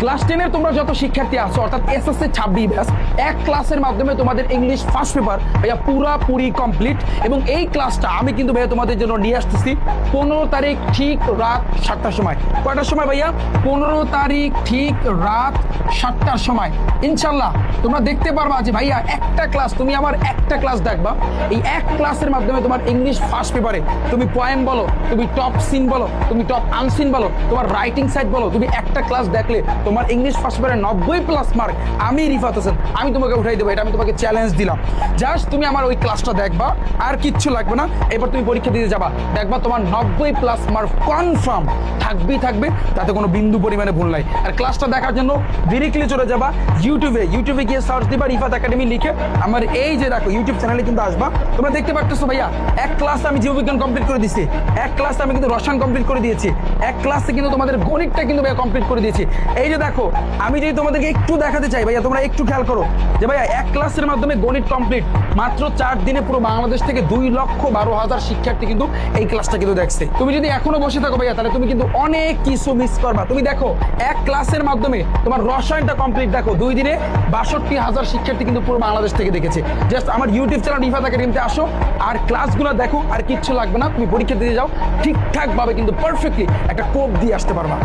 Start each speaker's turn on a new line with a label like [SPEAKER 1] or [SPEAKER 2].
[SPEAKER 1] Class 10 এর তোমরা যত শিক্ষার্থী আছো অর্থাৎ এসএসসি 26 ব্যাচ এক ক্লাসের মাধ্যমে তোমাদের ইংলিশ ফার্স্ট পেপার ভাইয়া পুরোপুরি কমপ্লিট। এবং এই ক্লাসটা আমি কিন্তু ভাইয়া তোমাদের জন্য নিয়ে আসতেছি 15 তারিখ ঠিক রাত 7টার সময়। কয়টার সময় ভাইয়া? 15 তারিখ ঠিক রাত 7টার সময়। ইনশাল্লাহ তোমরা দেখতে পারবা যে ভাইয়া একটা ক্লাস, তুমি আমার একটা ক্লাস দেখবা, এই এক ক্লাসের মাধ্যমে তোমার ইংলিশ ফার্স্ট পেপারে তুমি পয়েম বলো, তুমি টপ সিন বলো, তুমি টপ আনসিন বলো, তোমার রাইটিং সাইড বলো, তুমি একটা ক্লাস দেখলে তোমার ইংলিশ ফার্স্ট পেপারে 90+ মার্ক আমি রিফাত হোসেন আমি তোমাকে উঠাই দেবো। এটা আমি তোমাকে চ্যালেঞ্জ দিলাম। জাস্ট তুমি আমার ওই ক্লাসটা দেখবা, আর কিচ্ছু লাগবে না। এবার তুমি পরীক্ষা দিতে যাবা, দেখবা তোমার 90+ মার্ক কনফার্ম থাকবে, তাতে কোনো বিন্দু পরিমাণে ভুল নাই। আর ক্লাসটা দেখার জন্য ডিরেক্টলি চলে যাবা ইউটিউবে গিয়ে সার্চ দিবা রিফাত একাডেমি লিখে। আমার এই যে দেখো ইউটিউব চ্যানেলে কিন্তু আসবা, তোমরা দেখতে পাচ্ছ ভাইয়া এক ক্লাসে আমি জীববিজ্ঞান কমপ্লিট করে দিচ্ছি, এক ক্লাসে আমি কিন্তু রসায়ন কমপ্লিট করে দিয়েছি, এক ক্লাসে কিন্তু তোমাদের গণিতটা কিন্তু ভাইয়া কমপ্লিট করে দিয়েছি। এই যে দেখো আমি যদি তোমাদেরকে একটু দেখাতে চাই ভাইয়া, তোমরা একটু খেয়াল করো যে ভাইয়া এক ক্লাসের মাধ্যমে গণিত কমপ্লিট মাত্র 4 দিনে পুরো বাংলাদেশ থেকে 2,12,000 শিক্ষার্থী কিন্তু এই ক্লাসটা কিন্তু দেখছে। তুমি যদি এখনো বসে থাকো ভাইয়া তাহলে তুমি কিন্তু অনেক কিছু মিস করবা। তুমি দেখো এক ক্লাসের মাধ্যমে তোমার রসায়নটা কমপ্লিট দেখো 2 দিনে 62,000 শিক্ষার্থী কিন্তু পুরো বাংলাদেশ থেকে দেখেছে। জাস্ট আমার ইউটিউব চ্যানেল রিফাত একাডেমিতে আসো আর ক্লাসগুলো দেখো, আর কিচ্ছু লাগবে না। তুমি পরীক্ষা দিতে যাও ঠিকঠাক ভাবে কিন্তু পারফেক্টলি একটা কোপ দিয়ে আসতে পারবা।